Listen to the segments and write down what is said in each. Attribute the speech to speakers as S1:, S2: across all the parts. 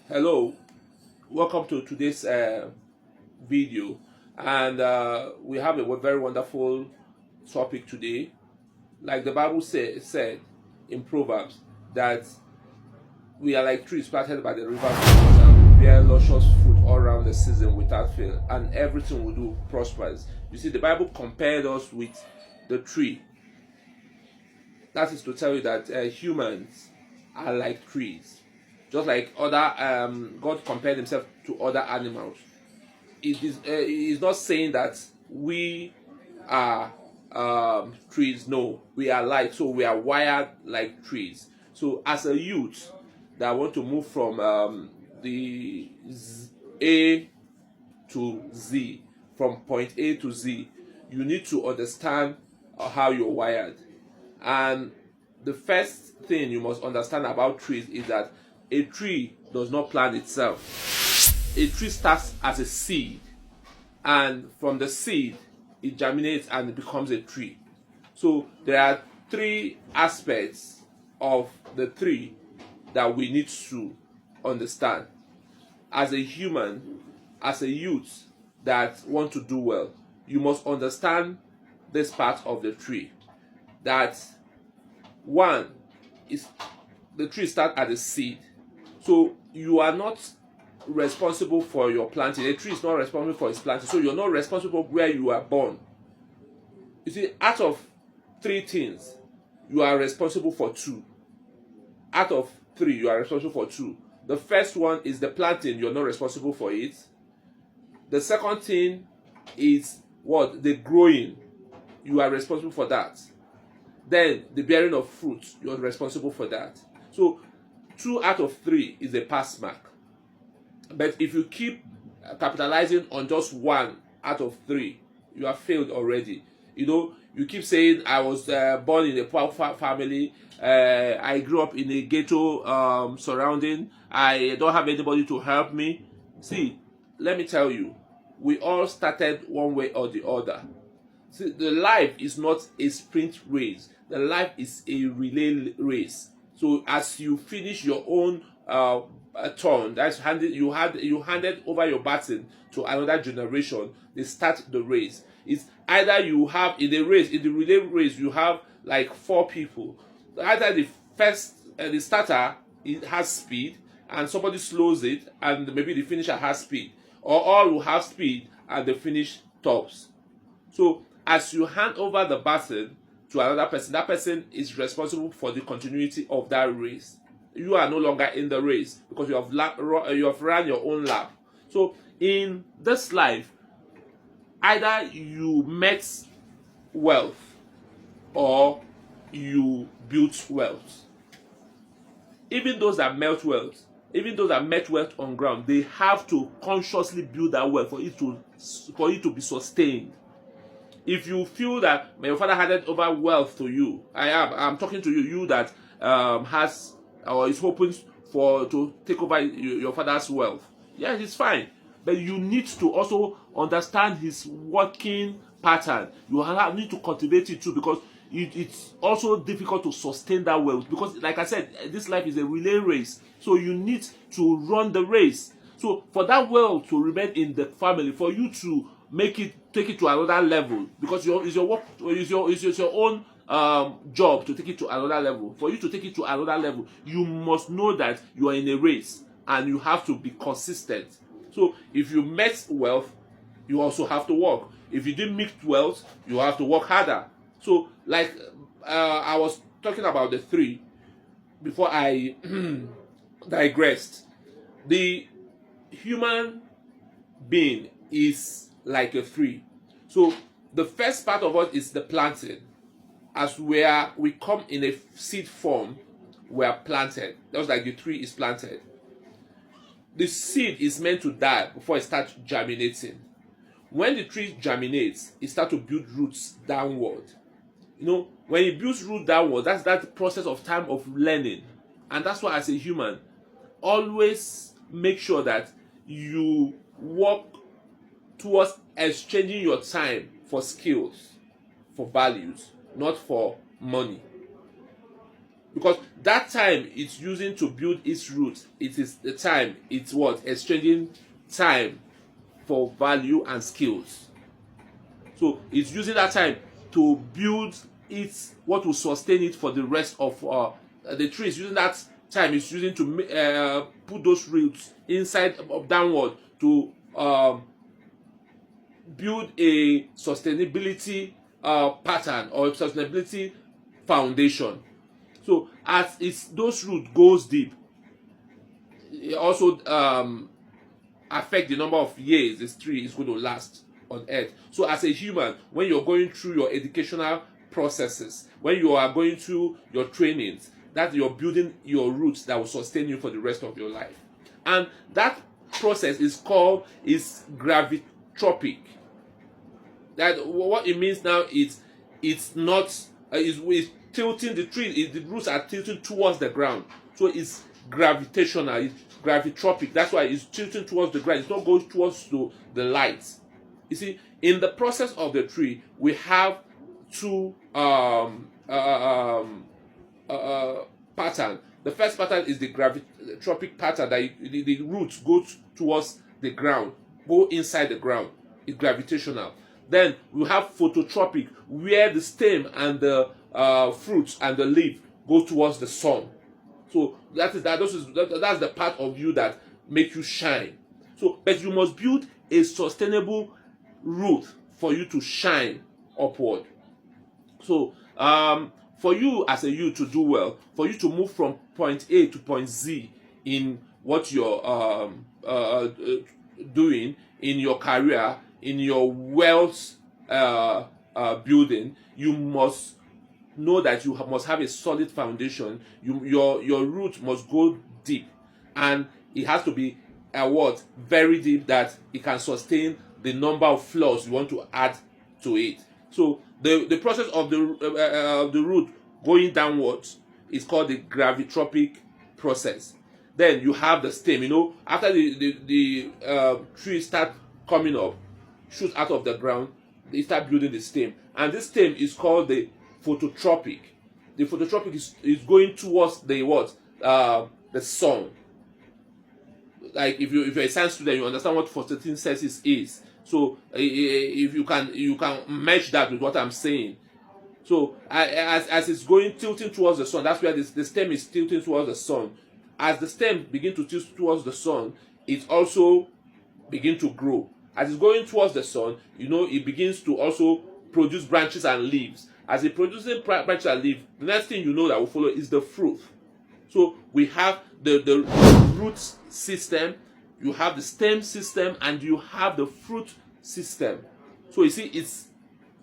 S1: Hello, welcome to today's video, and we have a very wonderful topic today. Like the Bible said in Proverbs, that we are like trees planted by the river and bear luscious fruit all around the season without fail, and everything we do prospers. You see, the Bible compared us with the tree. That is to tell you that humans are like trees, just like other God compared himself to other animals. It is not saying that we are trees. No, we are like, so we are wired like trees. So as a youth that want to move from the A to Z, from point A to Z, you need to understand how you're wired. And the first thing you must understand about trees is that a tree does not plant itself. A tree starts as a seed, and from the seed, it germinates and it becomes a tree. So there are three aspects of the tree that we need to understand. As a human, as a youth that want to do well, you must understand this part of the tree. That one is the tree starts as a seed. So you are not responsible for your planting. A tree is not responsible for its planting. So you're not responsible where you are born. You see, out of three things, you are responsible for two. Out of three, you are responsible for two. The first one is the planting. You're not responsible for it. The second thing is what? The growing. You are responsible for that. Then the bearing of fruit, you're responsible for that. So 2 out of 3 is a pass mark. But if you keep capitalizing on just 1 out of 3, you have failed already. You keep saying, I was born in a poor family, I grew up in a ghetto surrounding, I don't have anybody to help me. See, let me tell you, we all started one way or the other. See, the life is not a sprint race. The life is a relay race. So as you finish your own turn, that's you handed over your baton to another generation. They start the race. It's either you have in the relay race, you have like 4 people. Either the starter, it has speed, and somebody slows it, and maybe the finisher has speed, or all will have speed and the finish tops. So as you hand over the baton to another person, that person is responsible for the continuity of that race. You are no longer in the race because you have run your own lap. So in this life, either you met wealth or you built wealth. Even those that met wealth on ground, they have to consciously build that wealth for it to be sustained. If you feel that your father handed over wealth to you, I'm talking to you that has or is hoping to take over your father's wealth. Yes, it's fine, but you need to also understand his working pattern. You need to cultivate it too, because it's also difficult to sustain that wealth, because like I said, this life is a relay race. So you need to run the race. So for that wealth to remain in the family, for you to take it to another level, because it's your own job to take it to another level. For you to take it to another level, you must know that you are in a race and you have to be consistent. So if you met wealth, you also have to work. If you didn't meet wealth, you have to work harder. So like I was talking about the 3 before I digressed. The human being is like a tree. So the first part of us is the planting. As we come in a seed form, we are planted. Just like the tree is planted. The seed is meant to die before it starts germinating. When the tree germinates, it starts to build roots downward. When it builds roots downward, that's that process of time of learning. And that's why, as a human, always make sure that you work towards exchanging your time for skills, for values, not for money. because that time it's using to build its roots, it is the time it's what? Exchanging time for value and skills. So it's using that time to build its what will sustain it for the rest of the tree. Is using that time, it's using to put those roots inside downward to build a sustainability pattern or sustainability foundation. So as those roots goes deep, it also affect the number of years this tree is going to last on earth. So as a human, when you're going through your educational processes, when you are going through your trainings, that you're building your roots that will sustain you for the rest of your life. And that process is called gravitropic. That what it means now is it's not it's tilting the tree. The roots are tilting towards the ground, so it's gravitational. It's gravitropic. That's why it's tilting towards the ground. It's not going towards the light. You see, in the process of the tree, we have two pattern. The first pattern is the gravitropic pattern, that the roots go towards the ground, go inside the ground. It's gravitational. Then we have phototropic, where the stem and the fruits and the leaf go towards the sun. So that's the part of you that make you shine. So, but you must build a sustainable root for you to shine upward. So, for you as a youth to do well, for you to move from point A to point Z in what you're doing in your career, in your wealth building, you must know that you must have a solid foundation. Your root must go deep, and it has to be very deep, that it can sustain the number of floors you want to add to it. So the process of the root going downwards is called the gravitropic process. Then you have the stem. After the tree start coming up, shoot out of the ground, they start building the stem, and this stem is called the phototropic. The phototropic is going towards the sun. Like if you're a science student, you understand what photosynthesis is. So if you can match that with what I'm saying. So as it's tilting towards the sun, that's where the stem is tilting towards the sun. As the stem begins to tilt towards the sun, it also begins to grow. As it's going towards the sun, it begins to also produce branches and leaves. As it produces branches and leaves, the next thing that will follow is the fruit. So we have the root system, you have the stem system, and you have the fruit system. So you see, it's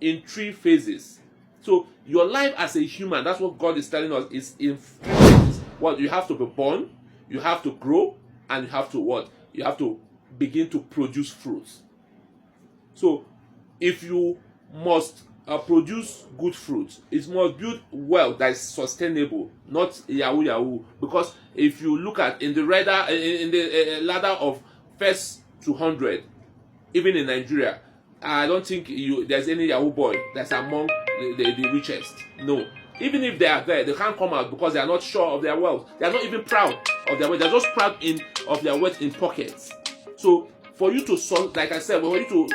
S1: in 3 phases. So your life as a human, that's what God is telling us, is in 3 phases. What you have to be born, you have to grow, and you have to what? You have to begin to produce fruits. So if you must produce good fruits, it must build wealth that is sustainable, not yahoo. Because if you look at in the ladder of first to 100, even in Nigeria, I don't think there's any Yahoo boy that's among the richest. No. Even if they are there, they can't come out because they are not sure of their wealth. They are not even proud of their wealth. They're just proud of their wealth in pockets. So for you to, like I said, for you to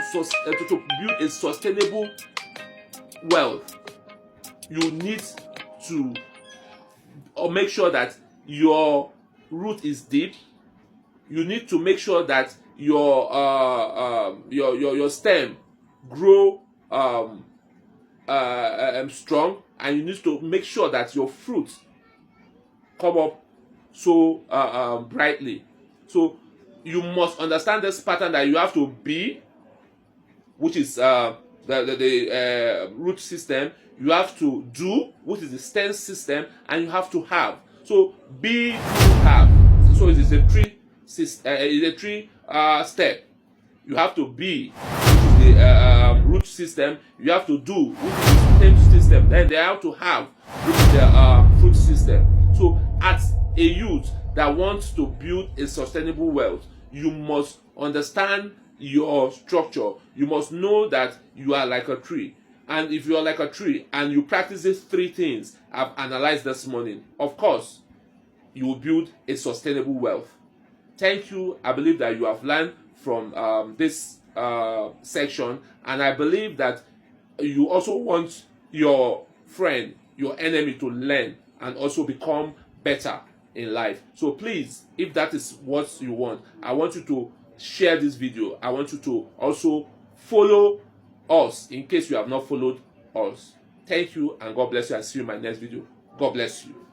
S1: build a sustainable wealth, you need to make sure that your root is deep. You need to make sure that your stem grow strong, and you need to make sure that your fruits come up so brightly. So you must understand this pattern that you have to be, which is the root system. You have to do, which is the stem system, and you have to have. So be, have. So it is a 3 step. You have to be, which is the root system. You have to do, which is the stem system. Then they have to have, which is the fruit system. So as a youth that wants to build a sustainable wealth, you must understand your structure. You must know that you are like a tree. And if you are like a tree and you practice these 3 things I've analyzed this morning, of course, you will build a sustainable wealth. Thank you. I believe that you have learned from this section, and I believe that you also want your friend, your enemy, to learn and also become better in life. So please, if that is what you want, I want you to share this video. I want you to also follow us in case you have not followed us. Thank you, and God bless you. I'll see you in my next video. God bless you.